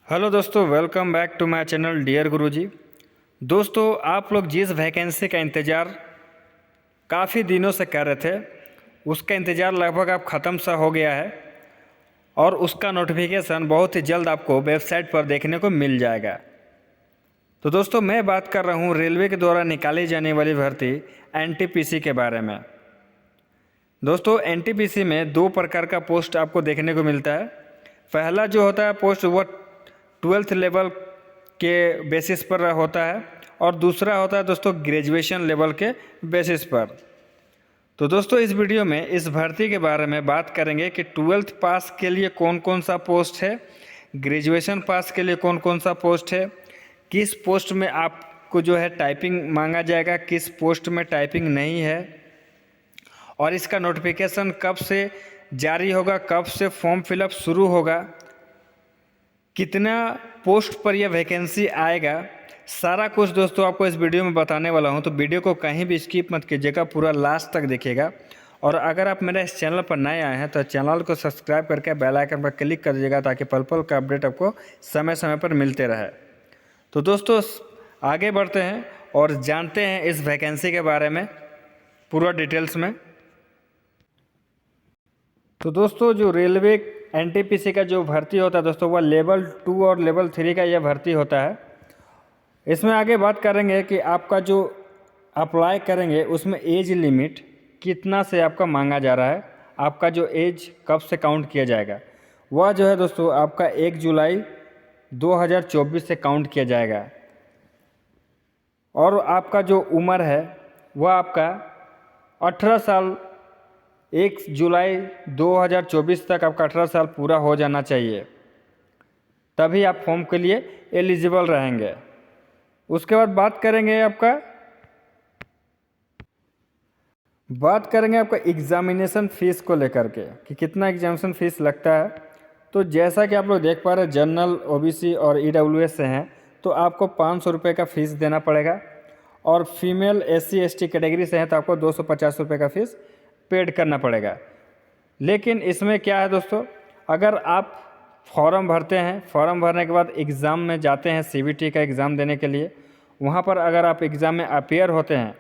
Hello दोस्तों, welcome back to my channel dear Guruji. दोस्तों, आप लोग जिस वैकेंसी का इंतज़ार काफ़ी दिनों से कर रहे थे, उसका इंतज़ार लगभग अब ख़त्म सा हो गया है और उसका नोटिफिकेशन बहुत ही जल्द आपको वेबसाइट पर देखने को मिल जाएगा। तो दोस्तों, मैं बात कर रहा हूँ रेलवे के द्वारा निकाली जाने वाली भर्ती एनटीपीसी के बारे में। दोस्तों, एनटीपीसी में दो प्रकार का पोस्ट आपको देखने को मिलता है। पहला जो होता है पोस्ट वो 12th लेवल के बेसिस पर होता है और दूसरा होता है दोस्तों ग्रेजुएशन लेवल के बेसिस पर। तो दोस्तों, इस वीडियो में इस भर्ती के बारे में बात करेंगे कि 12th पास के लिए कौन कौन सा पोस्ट है, ग्रेजुएशन पास के लिए कौन कौन सा पोस्ट है, किस पोस्ट में आपको जो है टाइपिंग मांगा जाएगा, किस पोस्ट में टाइपिंग नहीं है, और इसका नोटिफिकेशन कब से जारी होगा, कब से फॉर्म फिलअप शुरू होगा, कितना पोस्ट पर यह वैकेंसी आएगा, सारा कुछ दोस्तों आपको इस वीडियो में बताने वाला हूं। तो वीडियो को कहीं भी स्किप मत कीजिएगा, पूरा लास्ट तक देखिएगा। और अगर आप मेरे इस चैनल पर नए आए हैं तो चैनल को सब्सक्राइब करके बेल आइकन पर क्लिक कर दीजिएगा ताकि पल पल का अपडेट आपको समय समय पर मिलते रहे। तो दोस्तों, आगे बढ़ते हैं और जानते हैं इस वैकेंसी के बारे में पूरा डिटेल्स में। तो दोस्तों, जो रेलवे एनटीपीसी का जो भर्ती होता है दोस्तों, वह लेवल 2 और लेवल 3 का यह भर्ती होता है। इसमें आगे बात करेंगे कि आपका जो अप्लाई करेंगे उसमें एज लिमिट कितना से आपका मांगा जा रहा है, आपका जो एज कब से काउंट किया जाएगा, वह जो है दोस्तों आपका 1 जुलाई 2024 से काउंट किया जाएगा। और आपका जो उम्र है वह आपका 18 साल, 1 जुलाई 2024 तक आपका 18 साल पूरा हो जाना चाहिए, तभी आप फॉर्म के लिए एलिजिबल रहेंगे। उसके बाद बात करेंगे आपका एग्ज़ामिनेशन फ़ीस को लेकर के कि कितना एग्जामिनेशन फ़ीस लगता है। तो जैसा कि आप लोग देख पा रहे हैं, जनरल, ओबीसी और ईडब्ल्यूएस से हैं तो आपको 500 रुपये का फ़ीस देना पड़ेगा, और फीमेल एससी एसटी कैटेगरी से हैं तो आपको 250 रुपये का फ़ीस पेड करना पड़ेगा। लेकिन इसमें क्या है दोस्तों, अगर आप फॉर्म भरते हैं, फॉर्म भरने के बाद एग्ज़ाम में जाते हैं सीबीटी का एग्ज़ाम देने के लिए, वहाँ पर अगर आप एग्ज़ाम में अपीयर होते हैं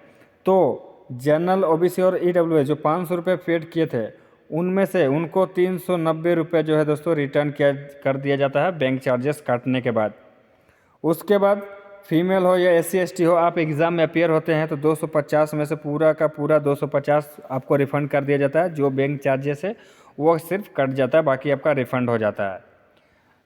तो जनरल, ओबीसी और ईडब्ल्यूएस जो 500 रुपये पेड किए थे उनमें से उनको 390 रुपये जो है दोस्तों रिटर्न कर दिया जाता है बैंक चार्जेस काटने के बाद। उसके बाद फीमेल हो या एससी एसटी हो, आप एग्ज़ाम में अपीयर होते हैं तो 250 में से पूरा का पूरा 250 आपको रिफ़ंड कर दिया जाता है। जो बैंक चार्जेस है वो सिर्फ कट जाता है, बाकी आपका रिफ़ंड हो जाता है।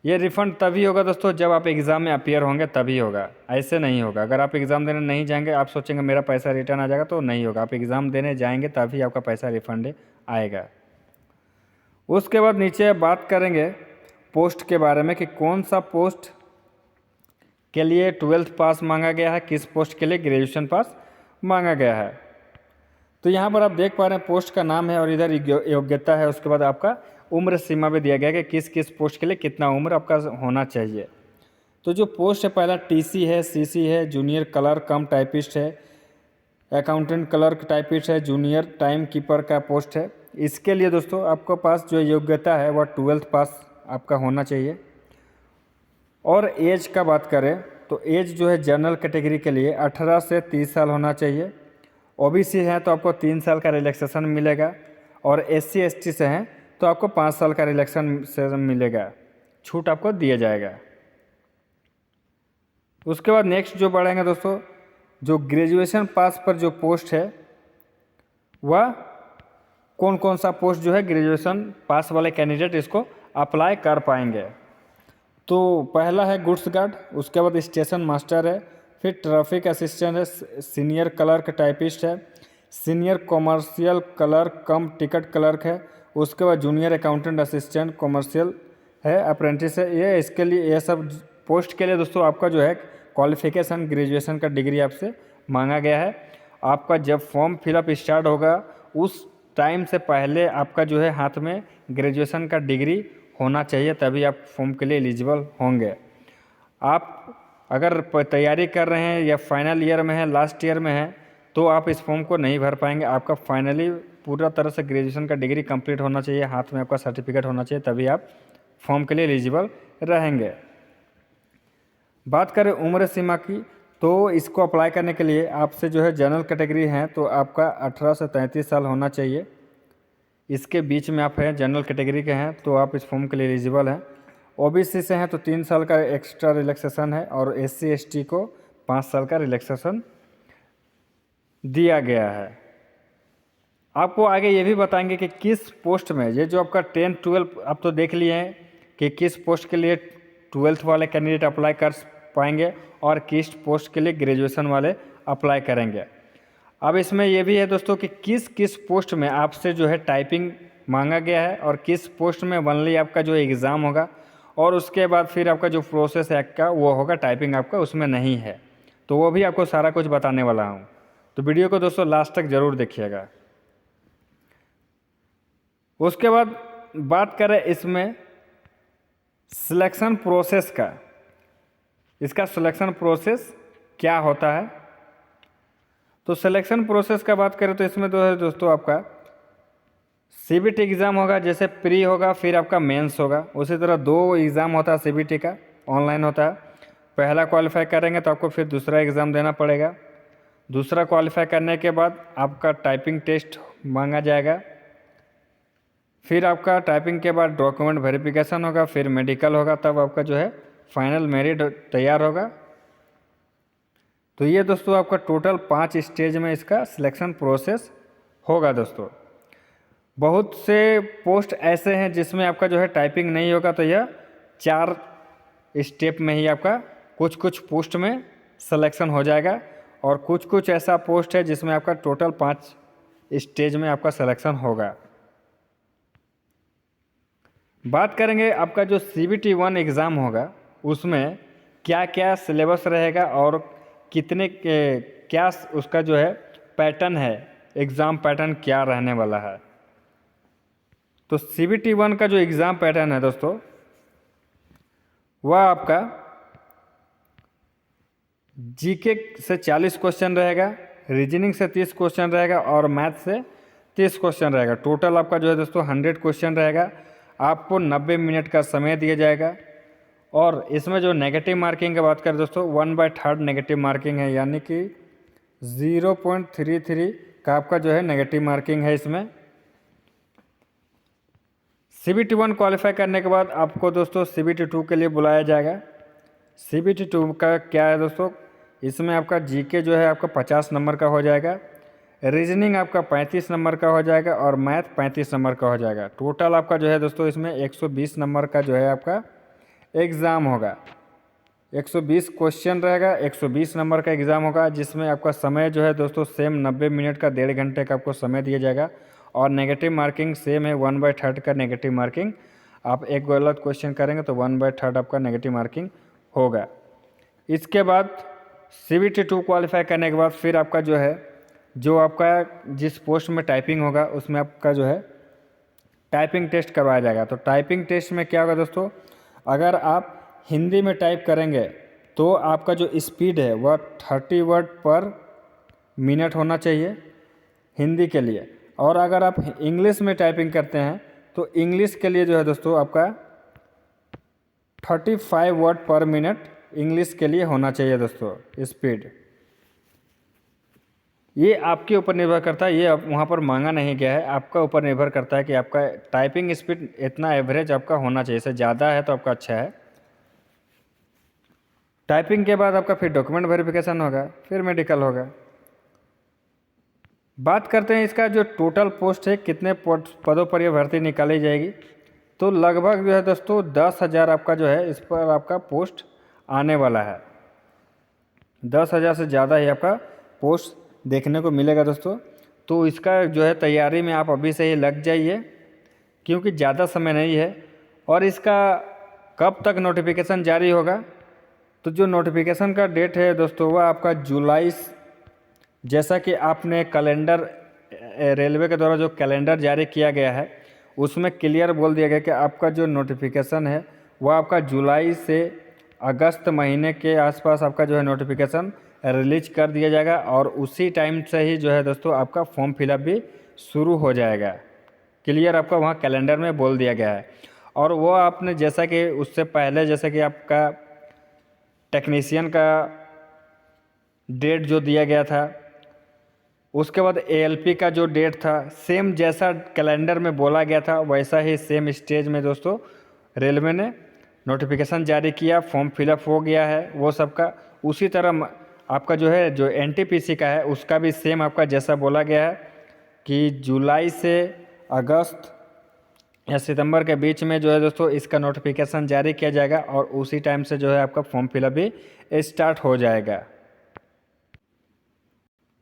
ये रिफ़ंड तभी होगा दोस्तों जब आप एग्ज़ाम में अपीयर होंगे, तभी होगा, ऐसे नहीं होगा। अगर आप एग्ज़ाम देने नहीं जाएंगे, आप सोचेंगे मेरा पैसा रिटर्न आ जाएगा, तो नहीं होगा। आप एग्ज़ाम देने जाएंगे तभी आपका पैसा रिफ़ंड आएगा। उसके बाद नीचे बात करेंगे पोस्ट के बारे में कि कौन सा पोस्ट के लिए 12th पास मांगा गया है, किस पोस्ट के लिए ग्रेजुएशन पास मांगा गया है। तो यहाँ पर आप देख पा रहे हैं पोस्ट का नाम है और इधर योग्यता है। उसके बाद आपका उम्र सीमा भी दिया गया है कि किस किस पोस्ट के लिए कितना उम्र आपका होना चाहिए। तो जो पोस्ट है, पहला टीसी है, सीसी है, जूनियर क्लर्क कम टाइपिस्ट है, अकाउंटेंट क्लर्क टाइपिस्ट है, जूनियर टाइम कीपर का पोस्ट है। इसके लिए दोस्तों आपके पास जो योग्यता है वह 12th पास आपका होना चाहिए। और एज का बात करें तो एज जो है जनरल कैटेगरी के लिए 18 से 30 साल होना चाहिए। ओबीसी है तो आपको 3 साल का रिलैक्सेशन मिलेगा, और एससी एसटी से हैं तो आपको 5 साल का रिलैक्सेशन मिलेगा, छूट आपको दिया जाएगा। उसके बाद नेक्स्ट जो बढ़ेंगे दोस्तों, जो ग्रेजुएशन पास पर जो पोस्ट है वह कौन कौन सा पोस्ट जो है ग्रेजुएशन पास वाले कैंडिडेट इसको अप्लाई कर पाएंगे। तो पहला है गुड्स गार्ड, उसके बाद स्टेशन मास्टर है, फिर ट्रैफिक असिस्टेंट है, सीनियर क्लर्क टाइपिस्ट है, सीनियर कॉमर्शियल क्लर्क कम टिकट क्लर्क है, उसके बाद जूनियर अकाउंटेंट असिस्टेंट कॉमर्शियल है, अप्रेंटिस है। ये इसके लिए ये सब पोस्ट के लिए दोस्तों आपका जो है क्वालिफिकेशन ग्रेजुएशन का डिग्री आपसे मांगा गया है। आपका जब फॉर्म फिलअप स्टार्ट होगा उस टाइम से पहले आपका जो है हाथ में ग्रेजुएशन का डिग्री होना चाहिए, तभी आप फॉर्म के लिए एलिजिबल होंगे। आप अगर तैयारी कर रहे हैं या फाइनल ईयर में है, लास्ट ईयर में है, तो आप इस फॉर्म को नहीं भर पाएंगे। आपका फाइनली पूरा तरह से ग्रेजुएशन का डिग्री कंप्लीट होना चाहिए, हाथ में आपका सर्टिफिकेट होना चाहिए, तभी आप फॉर्म के लिए एलिजिबल रहेंगे। बात करें उम्र सीमा की, तो इसको अप्लाई करने के लिए आपसे जो है जनरल कैटेगरी है तो आपका 18 से 33 साल होना चाहिए। इसके बीच में आप हैं, जनरल कैटेगरी के हैं तो आप इस फॉर्म के लिए एलिजिबल हैं। ओबीसी से हैं तो 3 साल का एक्स्ट्रा रिलैक्सेशन है, और एससी एसटी को 5 साल का रिलैक्सेशन दिया गया है। आपको आगे ये भी बताएंगे कि किस पोस्ट में, ये जो आपका 10 12 आप तो देख लिए हैं कि किस पोस्ट के लिए 12th वाले कैंडिडेट अप्लाई कर पाएंगे और किस पोस्ट के लिए ग्रेजुएशन वाले अप्लाई करेंगे। अब इसमें यह भी है दोस्तों कि किस किस पोस्ट में आपसे जो है टाइपिंग मांगा गया है, और किस पोस्ट में ओनली आपका जो एग्ज़ाम होगा, और उसके बाद फिर आपका जो प्रोसेस है का वो होगा, टाइपिंग आपका उसमें नहीं है। तो वो भी आपको सारा कुछ बताने वाला हूँ, तो वीडियो को दोस्तों लास्ट तक ज़रूर देखिएगा। उसके बाद बात करें इसमें सिलेक्शन प्रोसेस का, इसका सिलेक्शन प्रोसेस क्या होता है। तो सिलेक्शन प्रोसेस का बात करें तो इसमें तो है दोस्तों आपका सीबीटी एग्ज़ाम होगा, जैसे प्री होगा फिर आपका मेंस होगा। उसी तरह 2 एग्ज़ाम होता है सीबीटी का, ऑनलाइन होता है। पहला क्वालिफाई करेंगे तो आपको फिर दूसरा एग्ज़ाम देना पड़ेगा। दूसरा क्वालिफाई करने के बाद आपका टाइपिंग टेस्ट मांगा जाएगा। फिर आपका टाइपिंग के बाद डॉक्यूमेंट वेरिफिकेशन होगा, फिर मेडिकल होगा, तब आपका जो है फाइनल मेरिट तैयार होगा। तो ये दोस्तों आपका टोटल 5 स्टेज में इसका सिलेक्शन प्रोसेस होगा दोस्तों। बहुत से पोस्ट ऐसे हैं जिसमें आपका जो है टाइपिंग नहीं होगा, तो यह 4 स्टेप में ही आपका कुछ कुछ पोस्ट में सिलेक्शन हो जाएगा, और कुछ कुछ ऐसा पोस्ट है जिसमें आपका टोटल 5 स्टेज में आपका सिलेक्शन होगा। बात करेंगे आपका जो CBT 1 एग्ज़ाम होगा उसमें क्या क्या सिलेबस रहेगा और कितने क्या उसका जो है पैटर्न है, एग्ज़ाम पैटर्न क्या रहने वाला है। तो CBT 1 का जो एग्ज़ाम पैटर्न है दोस्तों, वह आपका जीके से 40 क्वेश्चन रहेगा, रीजनिंग से 30 क्वेश्चन रहेगा, और मैथ से 30 क्वेश्चन रहेगा। टोटल आपका जो है दोस्तों 100 क्वेश्चन रहेगा। आपको 90 मिनट का समय दिया जाएगा। और इसमें जो नेगेटिव मार्किंग की बात करें दोस्तों, 1/3 नेगेटिव मार्किंग है, यानी कि 0.33 का आपका जो है नेगेटिव मार्किंग है इसमें। CBT 1 क्वालिफाई करने के बाद आपको दोस्तों CBT 2 के लिए बुलाया जाएगा। CBT 2 का क्या है दोस्तों, इसमें आपका जीके जो है आपका 50 नंबर का हो जाएगा, रीजनिंग आपका 35 नंबर का हो जाएगा, और मैथ 35 नंबर का हो जाएगा। टोटल आपका जो है दोस्तों इसमें 120 नंबर का जो है आपका एग्ज़ाम होगा। 120 क्वेश्चन रहेगा, 120 नंबर का एग्ज़ाम होगा, जिसमें आपका समय जो है दोस्तों सेम 90 मिनट का 1.5 घंटे का आपको समय दिया जाएगा। और नेगेटिव मार्किंग सेम है, 1/3 का नेगेटिव मार्किंग। आप एक गलत क्वेश्चन करेंगे तो 1/3 आपका नेगेटिव मार्किंग होगा। इसके बाद CBT 2 क्वालिफाई करने के बाद फिर आपका जो है, जो आपका जिस पोस्ट में टाइपिंग होगा उसमें आपका जो है टाइपिंग टेस्ट करवाया जाएगा। तो टाइपिंग टेस्ट में क्या होगा दोस्तों, अगर आप हिंदी में टाइप करेंगे तो आपका जो स्पीड है वह 30 वर्ड पर मिनट होना चाहिए हिंदी के लिए। और अगर आप इंग्लिश में टाइपिंग करते हैं तो इंग्लिश के लिए जो है दोस्तों आपका 35 वर्ड पर मिनट इंग्लिश के लिए होना चाहिए दोस्तों स्पीड। ये आपके ऊपर निर्भर करता है, ये वहाँ पर मांगा नहीं गया है, आपका ऊपर निर्भर करता है कि आपका टाइपिंग स्पीड इतना एवरेज आपका होना चाहिए। इससे ज़्यादा है तो आपका अच्छा है। टाइपिंग के बाद आपका फिर डॉक्यूमेंट वेरिफिकेशन होगा, फिर मेडिकल होगा। बात करते हैं इसका जो टोटल पोस्ट है, कितने पदों पर यह भर्ती निकाली जाएगी। तो लगभग जो है दोस्तों 10,000 आपका जो है इस पर आपका पोस्ट आने वाला है। 10,000 से ज़्यादा ही आपका पोस्ट देखने को मिलेगा दोस्तों। तो इसका जो है तैयारी में आप अभी से ही लग जाइए, क्योंकि ज़्यादा समय नहीं है। और इसका कब तक नोटिफिकेशन जारी होगा, तो जो नोटिफिकेशन का डेट है दोस्तों वह आपका जुलाई, जैसा कि आपने कैलेंडर रेलवे के द्वारा जो कैलेंडर जारी किया गया है उसमें क्लियर बोल दिया गया कि आपका जो नोटिफिकेशन है वह आपका जुलाई से अगस्त महीने के आसपास आपका जो है नोटिफिकेशन रिलीज कर दिया जाएगा। और उसी टाइम से ही जो है दोस्तों आपका फॉर्म फिलअप भी शुरू हो जाएगा। क्लियर आपका वहाँ कैलेंडर में बोल दिया गया है। और वो आपने जैसा कि उससे पहले जैसा कि आपका टेक्नीशियन का डेट जो दिया गया था, उसके बाद एएलपी का जो डेट था सेम जैसा कैलेंडर में बोला गया था वैसा ही सेम स्टेज में दोस्तों रेलवे ने नोटिफिकेशन जारी किया, फॉर्म फिलअप हो गया है वो सब का। उसी तरह आपका जो है जो एनटीपीसी का है उसका भी सेम आपका जैसा बोला गया है कि जुलाई से अगस्त या सितंबर के बीच में जो है दोस्तों इसका नोटिफिकेशन जारी किया जाएगा और उसी टाइम से जो है आपका फॉर्म फिलअप भी स्टार्ट हो जाएगा।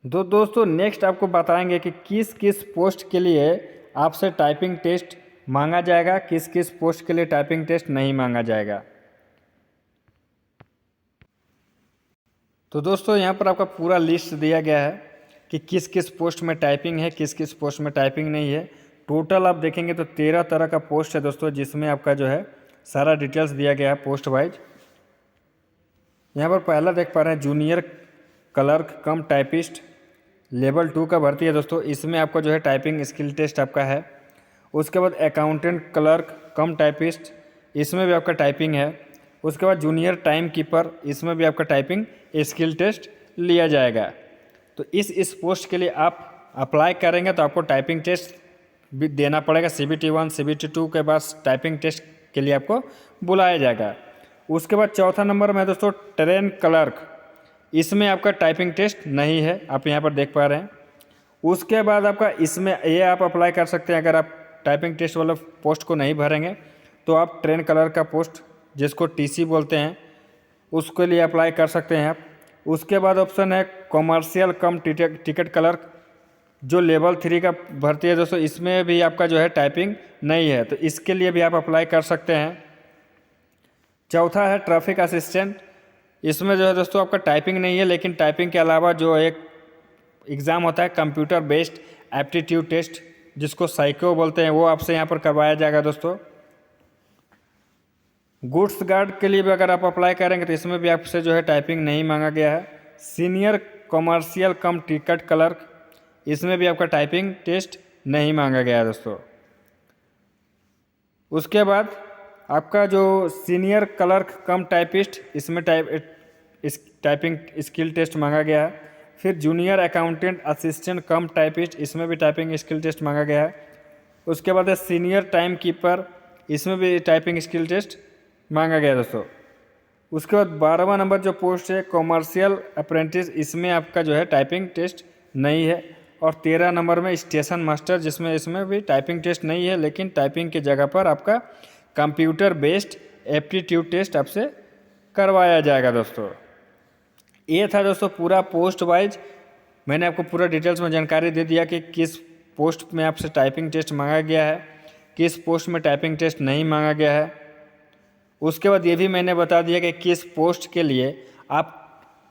दोस्तों नेक्स्ट आपको बताएंगे कि किस किस पोस्ट के लिए आपसे टाइपिंग टेस्ट मांगा जाएगा, किस किस पोस्ट के लिए टाइपिंग टेस्ट नहीं मांगा जाएगा। तो दोस्तों यहाँ पर आपका पूरा लिस्ट दिया गया है कि किस किस पोस्ट में टाइपिंग है, किस किस पोस्ट में टाइपिंग नहीं है। टोटल आप देखेंगे तो 13 तरह का पोस्ट है दोस्तों, जिसमें आपका जो है सारा डिटेल्स दिया गया है पोस्ट वाइज। यहाँ पर पहला देख पा रहे हैं जूनियर क्लर्क कम टाइपिस्ट लेवल 2 का भर्ती है दोस्तों, इसमें आपका जो है टाइपिंग स्किल टेस्ट आपका है। उसके बाद अकाउंटेंट क्लर्क कम टाइपिस्ट, इसमें भी आपका टाइपिंग है। उसके बाद जूनियर टाइम कीपर, इसमें भी आपका टाइपिंग स्किल टेस्ट लिया जाएगा। तो इस पोस्ट के लिए आप अप्लाई करेंगे तो आपको टाइपिंग टेस्ट भी देना पड़ेगा। CBT 1 CBT 2 के बाद टाइपिंग टेस्ट के लिए आपको बुलाया जाएगा। उसके बाद चौथा नंबर में दोस्तों ट्रेन क्लर्क, इसमें आपका टाइपिंग टेस्ट नहीं है, आप यहाँ पर देख पा रहे हैं। उसके बाद आपका इसमें ये आप अप्लाई कर सकते हैं, अगर आप टाइपिंग टेस्ट वाला पोस्ट को नहीं भरेंगे तो आप ट्रेन क्लर्क का पोस्ट जिसको TC बोलते हैं उसके लिए अप्लाई कर सकते हैं आप। उसके बाद ऑप्शन है कॉमर्शियल कम टिकट क्लर्क, जो लेवल 3 का भर्ती है दोस्तों, इसमें भी आपका जो है टाइपिंग नहीं है, तो इसके लिए भी आप अप्लाई कर सकते हैं। चौथा है ट्रैफिक असिस्टेंट, इसमें जो है दोस्तों आपका टाइपिंग नहीं है, लेकिन टाइपिंग के अलावा जो एक एग्ज़ाम होता है कंप्यूटर बेस्ड एप्टीट्यूड टेस्ट जिसको साइको बोलते हैं, वो आपसे यहाँ पर करवाया जाएगा दोस्तों। गुड्स गार्ड के लिए भी अगर आप अप्लाई करेंगे तो इसमें भी आपसे जो है टाइपिंग नहीं मांगा गया है। सीनियर कॉमर्शियल कम टिकट क्लर्क, इसमें भी आपका टाइपिंग टेस्ट नहीं मांगा गया है दोस्तों। उसके बाद आपका जो सीनियर क्लर्क कम टाइपिस्ट, इसमें टाइपिंग स्किल टेस्ट मांगा गया है। फिर जूनियर अकाउंटेंट असिस्टेंट कम टाइपिस्ट, इसमें भी टाइपिंग स्किल टेस्ट मांगा गया है। उसके बाद है सीनियर टाइम कीपर, इसमें भी टाइपिंग स्किल टेस्ट मांगा गया दोस्तों। उसके बाद 12वां नंबर जो पोस्ट है कॉमर्शियल अप्रेंटिस, इसमें आपका जो है टाइपिंग टेस्ट नहीं है। और 13 नंबर में स्टेशन मास्टर, जिसमें इसमें भी टाइपिंग टेस्ट नहीं है, लेकिन टाइपिंग की जगह पर आपका कंप्यूटर बेस्ड एप्टीट्यूड टेस्ट आपसे करवाया जाएगा दोस्तों। ये था दोस्तों पूरा पोस्ट वाइज, मैंने आपको पूरा डिटेल्स में जानकारी दे दिया कि किस पोस्ट में आपसे टाइपिंग टेस्ट मांगा गया है, किस पोस्ट में टाइपिंग टेस्ट नहीं मांगा गया है। उसके बाद ये भी मैंने बता दिया कि किस पोस्ट के लिए आप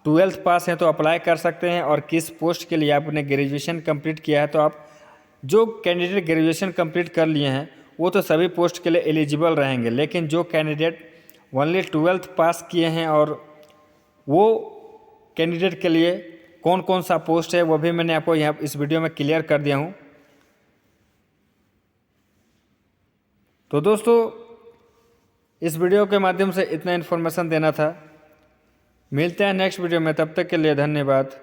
12th पास हैं तो अप्लाई कर सकते हैं, और किस पोस्ट के लिए आपने ग्रेजुएशन कंप्लीट किया है। तो आप जो कैंडिडेट ग्रेजुएशन कंप्लीट कर लिए हैं वो तो सभी पोस्ट के लिए एलिजिबल रहेंगे, लेकिन जो कैंडिडेट ओनली 12th पास किए हैं और वो कैंडिडेट के लिए कौन कौन सा पोस्ट है वो भी मैंने आपको यहाँ इस वीडियो में क्लियर कर दिया हूँ। तो दोस्तों इस वीडियो के माध्यम से इतना इन्फॉर्मेशन देना था। मिलते हैं नेक्स्ट वीडियो में, तब तक के लिए धन्यवाद।